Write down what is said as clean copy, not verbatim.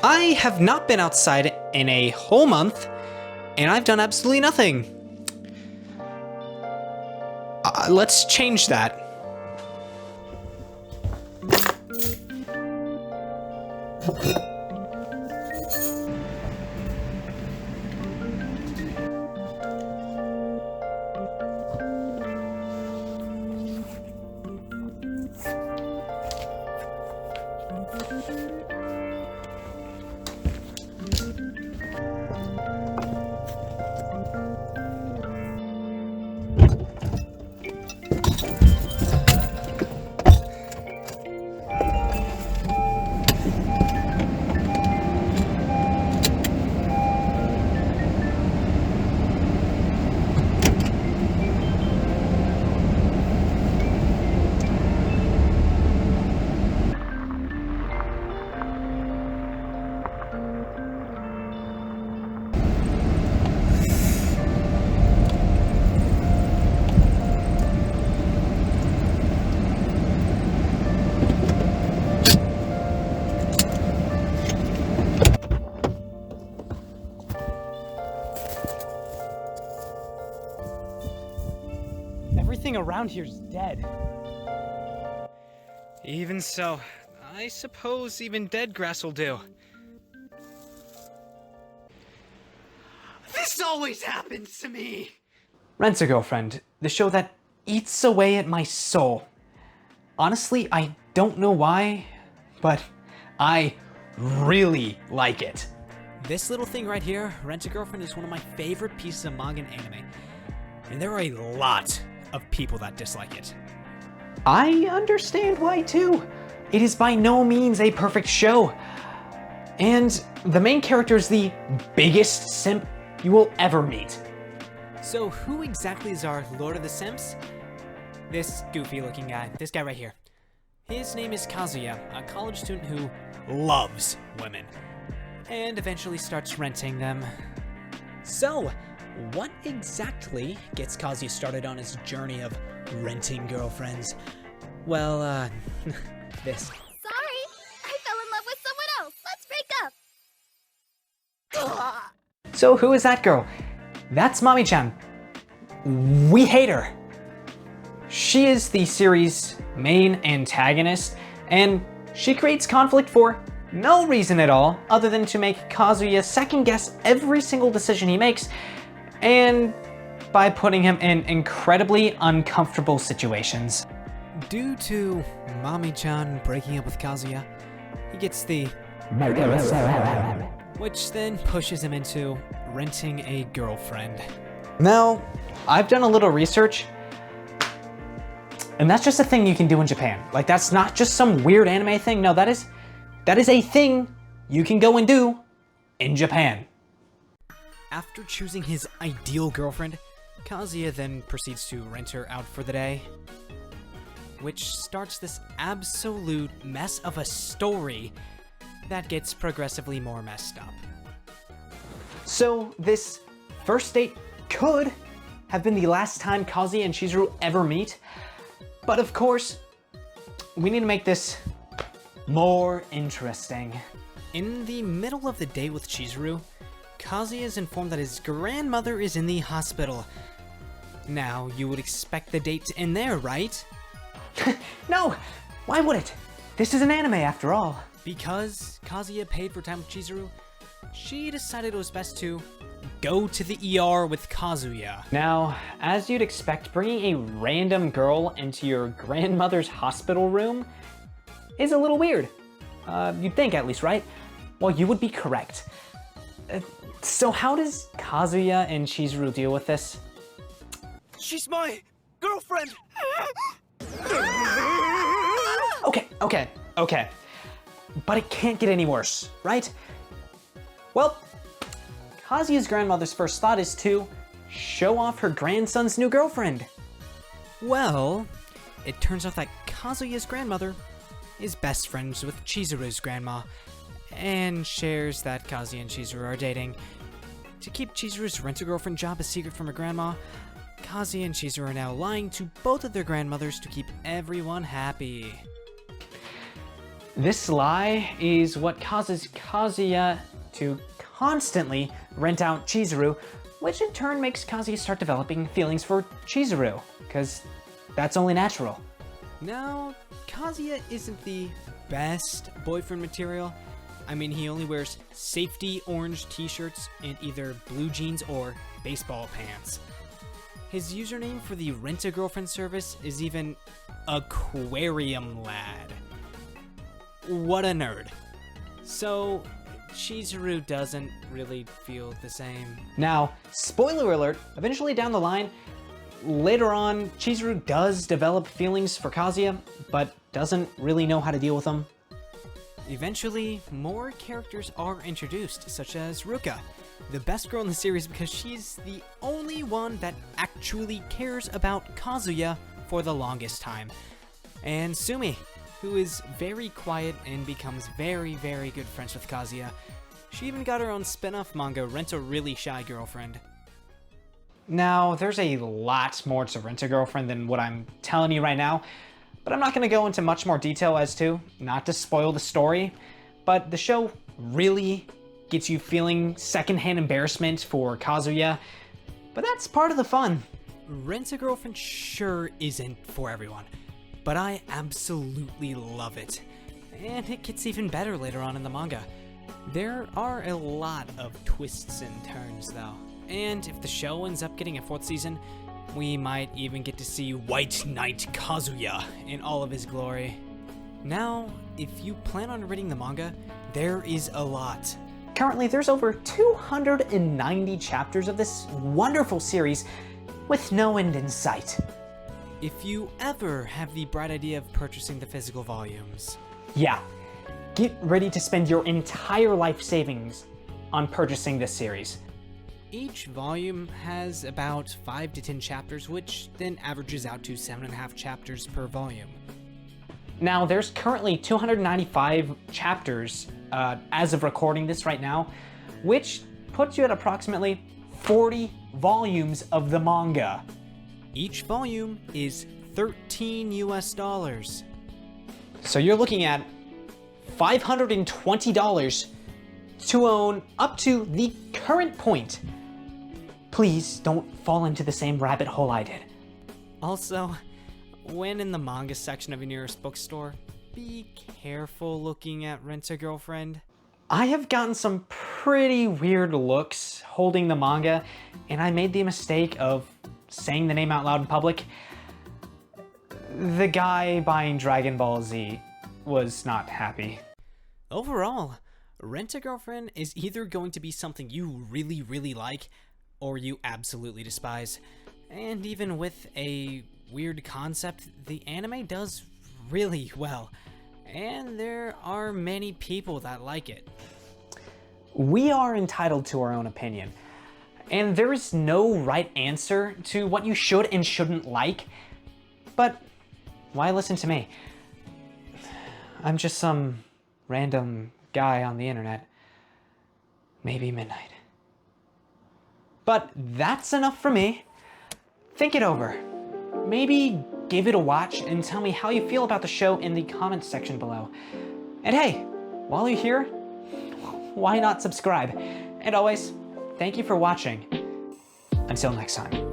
I have not been outside in a whole month, and I've done absolutely nothing. Let's change that. Everything around here's dead. Even so, I suppose even dead grass will do. This always happens to me! Rent-A-Girlfriend, the show that eats away at my soul. Honestly, I don't know why, but I really like it. This little thing right here, Rent-A-Girlfriend, is one of my favorite pieces of manga and anime. And there are a lot of people that dislike it. I understand why too. It is by no means a perfect show. And the main character is the biggest simp you will ever meet. So who exactly is our Lord of the Simps? This goofy looking guy, this guy right here. His name is Kazuya, a college student who loves women, and eventually starts renting them. So, what exactly gets Kazuya started on his journey of renting girlfriends? Well, this. Sorry, I fell in love with someone else. Let's break up. So who is that girl? That's Mami-chan. We hate her. She is the series' main antagonist, and she creates conflict for no reason at all other than to make Kazuya second guess every single decision he makes, and by putting him in incredibly uncomfortable situations. Due to Mami-chan breaking up with Kazuya, he gets the which then pushes him into renting a girlfriend. Now, I've done a little research, and that's just a thing you can do in Japan. Like, that's not just some weird anime thing. No, that is a thing you can go and do in Japan. After choosing his ideal girlfriend, Kazuya then proceeds to rent her out for the day, which starts this absolute mess of a story that gets progressively more messed up. So this first date could have been the last time Kazuya and Chizuru ever meet, but of course, we need to make this more interesting. In the middle of the day with Chizuru, Kazuya is informed that his grandmother is in the hospital. Now, you would expect the date to end there, right? No! Why would it? This is an anime after all. Because Kazuya paid for time with Chizuru, she decided it was best to go to the ER with Kazuya. Now, as you'd expect, bringing a random girl into your grandmother's hospital room is a little weird. You'd think at least, right? Well, you would be correct. So how does Kazuya and Chizuru deal with this? She's my girlfriend! Okay. But it can't get any worse, right? Well, Kazuya's grandmother's first thought is to show off her grandson's new girlfriend. Well, it turns out that Kazuya's grandmother is best friends with Chizuru's grandma, and shares that Kazuya and Chizuru are dating. To keep Chizuru's rent-a-girlfriend job a secret from her grandma, Kazuya and Chizuru are now lying to both of their grandmothers to keep everyone happy. This lie is what causes Kazuya to constantly rent out Chizuru, which in turn makes Kazuya start developing feelings for Chizuru, because that's only natural. Now, Kazuya isn't the best boyfriend material. I mean, he only wears safety orange t-shirts and either blue jeans or baseball pants. His username for the Rent-A-Girlfriend service is even Aquarium Lad. What a nerd. So, Chizuru doesn't really feel the same. Now, spoiler alert, eventually down the line, later on, Chizuru does develop feelings for Kazuya, but doesn't really know how to deal with them. Eventually, more characters are introduced, such as Ruka, the best girl in the series because she's the only one that actually cares about Kazuya for the longest time. And Sumi, who is very quiet and becomes very, very good friends with Kazuya. She even got her own spin-off manga, Rent-A-Really Shy Girlfriend. Now, there's a lot more to Rent-A-Girlfriend than what I'm telling you right now, but I'm not going to go into much more detail as to, not to spoil the story, but the show really gets you feeling secondhand embarrassment for Kazuya, but that's part of the fun. Rent-A-Girlfriend sure isn't for everyone, but I absolutely love it. And it gets even better later on in the manga. There are a lot of twists and turns though, and if the show ends up getting a 4th season, we might even get to see White Knight Kazuya in all of his glory. Now, if you plan on reading the manga, there is a lot. Currently, there's over 290 chapters of this wonderful series with no end in sight. If you ever have the bright idea of purchasing the physical volumes, Yeah, get ready to spend your entire life savings on purchasing this series. each volume has about 5 to 10 chapters, which then averages out to 7.5 chapters per volume. Now, there's currently 295 chapters as of recording this right now, which puts you at approximately 40 volumes of the manga. Each volume is $13 US. So you're looking at $520 to own up to the current point. Please don't fall into the same rabbit hole I did. Also, when in the manga section of your nearest bookstore, be careful looking at Rent-A-Girlfriend. I have gotten some pretty weird looks holding the manga, and I made the mistake of saying the name out loud in public. The guy buying Dragon Ball Z was not happy. Overall, Rent-A-Girlfriend is either going to be something you really, really like, or you absolutely despise. And even with a weird concept, the anime does really well. And there are many people that like it. We are entitled to our own opinion, and there is no right answer to what you should and shouldn't like, but why listen to me? I'm just some random guy on the internet. Maybe Midnight. But that's enough for me. Think it over. Maybe give it a watch and tell me how you feel about the show in the comments section below. And hey, while you're here, why not subscribe? And always, thank you for watching. Until next time.